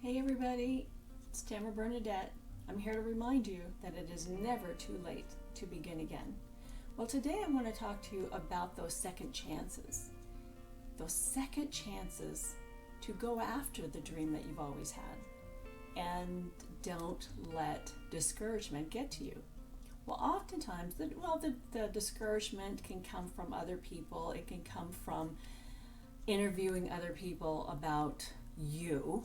Hey everybody, it's Tamara Bernadette. I'm here to remind you that it is never too late to begin again. Well, today I want to talk to you about those second chances. Those second chances to go after the dream that you've always had. And don't let discouragement get to you. Well, oftentimes, the discouragement can come from other people. It can come from interviewing other people about you.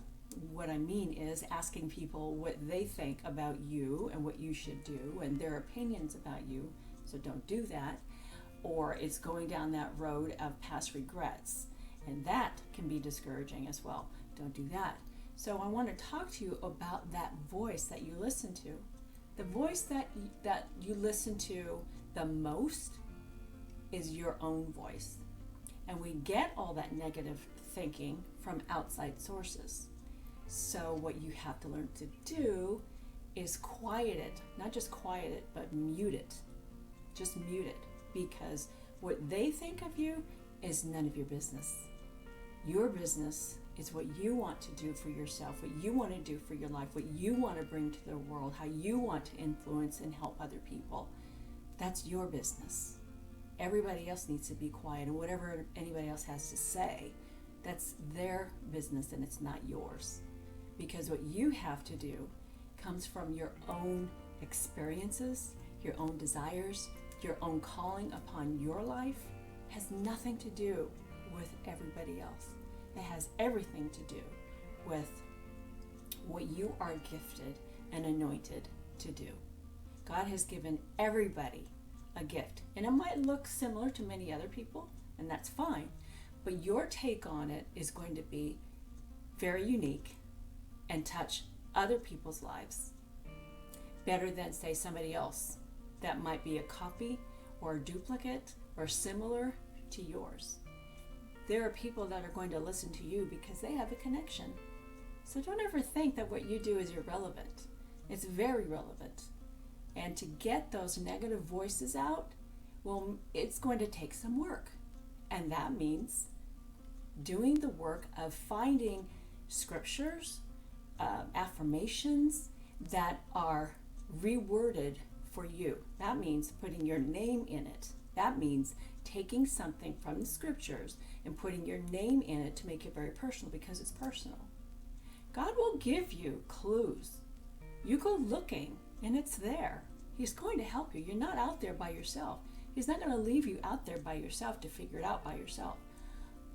What I mean is asking people what they think about you and what you should do and their opinions about you. So don't do that. Or it's going down that road of past regrets. And that can be discouraging as well. Don't do that. So I want to talk to you about that voice that you listen to. The voice that you listen to the most is your own voice. And we get all that negative thinking from outside sources. So what you have to learn to do is quiet it. Not just quiet it, but mute it. Just mute it. Because what they think of you is none of your business. Your business is what you want to do for yourself, what you want to do for your life, what you want to bring to the world, how you want to influence and help other people. That's your business. Everybody else needs to be quiet, and whatever anybody else has to say, that's their business and it's not yours. Because what you have to do comes from your own experiences, your own desires, your own calling upon your life. Has nothing to do with everybody else. It has everything to do with what you are gifted and anointed to do. God has given everybody a gift, and it might look similar to many other people, and that's fine, but your take on it is going to be very unique and touch other people's lives better than, say, somebody else that might be a copy or a duplicate or similar to yours. There are people that are going to listen to you because they have a connection. So don't ever think that what you do is irrelevant. It's very relevant. And to get those negative voices out, well, it's going to take some work. And that means doing the work of finding scriptures, affirmations that are reworded for you. That means putting your name in it. That means taking something from the scriptures and putting your name in it to make it very personal, because it's personal. God will give you clues. You go looking and it's there. He's going to help you. You're not out there by yourself. He's not going to leave you out there by yourself to figure it out by yourself.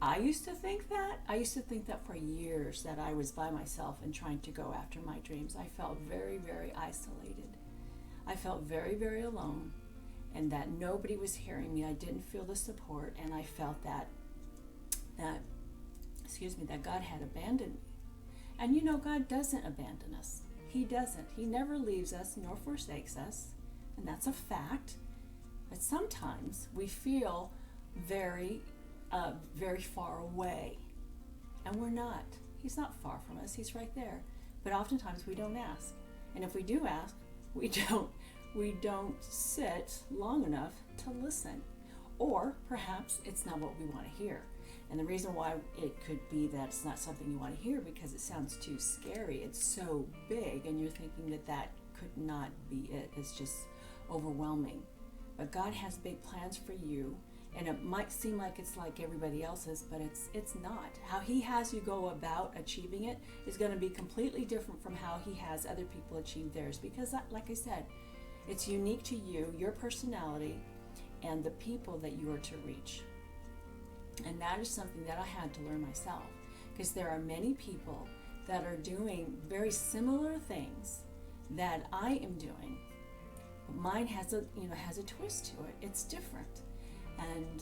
I used to think that for years, that I was by myself and trying to go after my dreams. I felt very, very isolated. I felt very, very alone, and that nobody was hearing me. I didn't feel the support, and I felt that God had abandoned me. And God doesn't abandon us. He doesn't. He never leaves us nor forsakes us, and that's a fact. But sometimes we feel very far away, and we're not. He's not far from us. He's right there. But oftentimes we don't ask, and if we do ask, we don't sit long enough to listen, or perhaps it's not what we want to hear. And the reason why it could be that it's not something you want to hear, because it sounds too scary. It's so big, and you're thinking that could not be it. It's just overwhelming. But God has big plans for you, and it might seem like it's like everybody else's, but it's not. How He has you go about achieving it is going to be completely different from how He has other people achieve theirs, because like I said, it's unique to you, your personality, and the people that you are to reach. And that is something that I had to learn myself, because there are many people that are doing very similar things that I am doing, but mine has a twist to it. It's different. And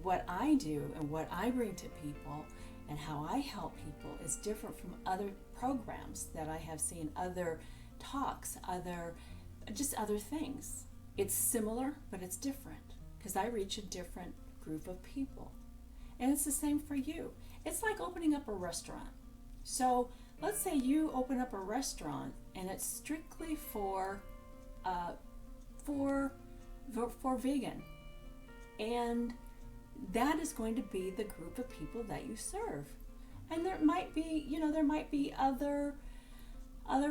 what I do and what I bring to people and how I help people is different from other programs that I have seen, other talks, other things. It's similar, but it's different, because I reach a different group of people. And it's the same for you. It's like opening up a restaurant. So let's say you open up a restaurant and it's strictly for vegan, and that is going to be the group of people that you serve. And there might be, other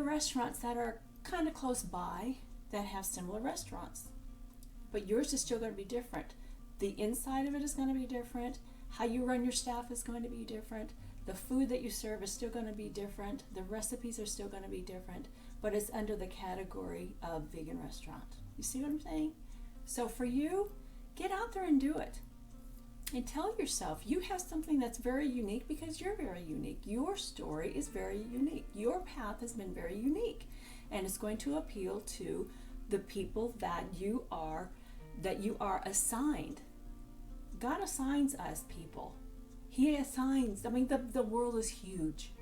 restaurants that are kind of close by that have similar restaurants. But yours is still going to be different. The inside of it is going to be different. How you run your staff is going to be different. The food that you serve is still going to be different. The recipes are still going to be different. But it's under the category of vegan restaurant. You see what I'm saying? So for you, get out there and do it. And tell yourself you have something that's very unique because you're very unique. Your story is very unique. Your path has been very unique. And it's going to appeal to the people that you are assigned. God assigns us people. He assigns, the world is huge.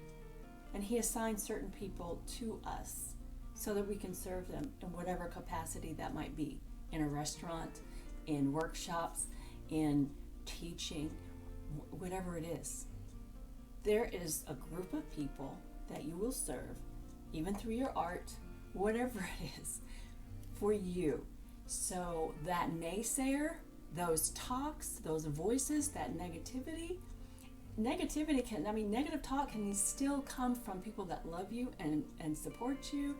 And He assigns certain people to us so that we can serve them in whatever capacity that might be. In a restaurant, in workshops, in teaching, whatever it is. There is a group of people that you will serve, even through your art, whatever it is, for you. So that naysayer, those talks, those voices, that negative talk can still come from people that love you and support you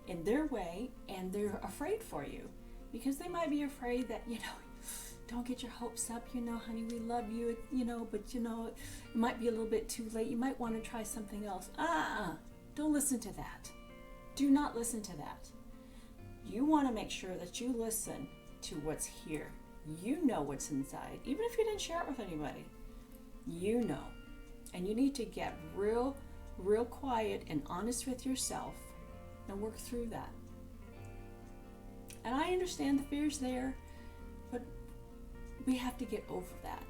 in their way, and they're afraid for you because they might be afraid that, don't get your hopes up, honey, we love you, but it might be a little bit too late. You might want to try something else. Don't listen to that. Do not listen to that. You want to make sure that you listen to what's here. You know what's inside, even if you didn't share it with anybody. You know. And you need to get real quiet and honest with yourself and work through that. And I understand the fear's there, but we have to get over that.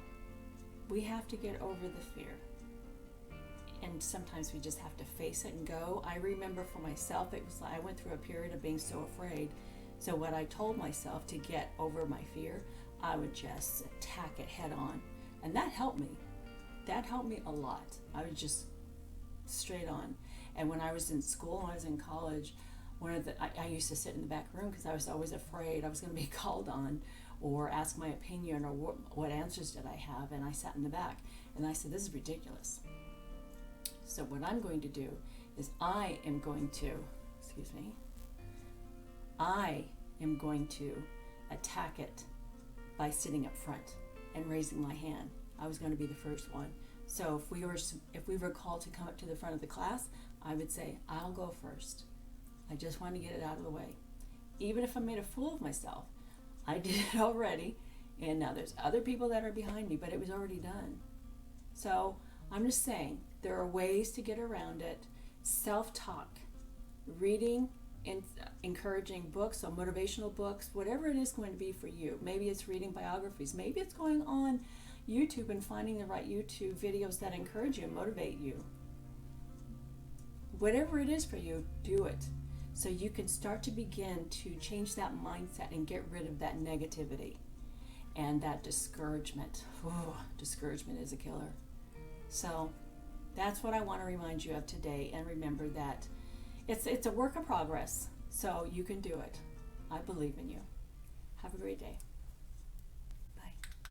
We have to get over the fear. And sometimes we just have to face it and go. I remember for myself, it was like I went through a period of being so afraid. So what I told myself to get over my fear, I would just attack it head on. And that helped me. That helped me a lot. I was just straight on. And when I was in school, when I was in college, I used to sit in the back room because I was always afraid I was going to be called on or ask my opinion or what answers did I have. And I sat in the back and I said, this is ridiculous. So what I'm going to do is I am going to attack it by sitting up front and raising my hand. I was going to be the first one. So if we were called to come up to the front of the class, I would say, I'll go first. I just want to get it out of the way. Even if I made a fool of myself, I did it already, and now there's other people that are behind me, but it was already done. So I'm just saying, there are ways to get around it. Self-talk, reading, and encouraging books, so motivational books, whatever it is going to be for you. Maybe it's reading biographies. Maybe it's going on YouTube and finding the right YouTube videos that encourage you and motivate you. Whatever it is for you, do it. So you can start to begin to change that mindset and get rid of that negativity and that discouragement. Discouragement is a killer. So that's what I want to remind you of today. And remember that it's a work of progress. So you can do it. I believe in you. Have a great day.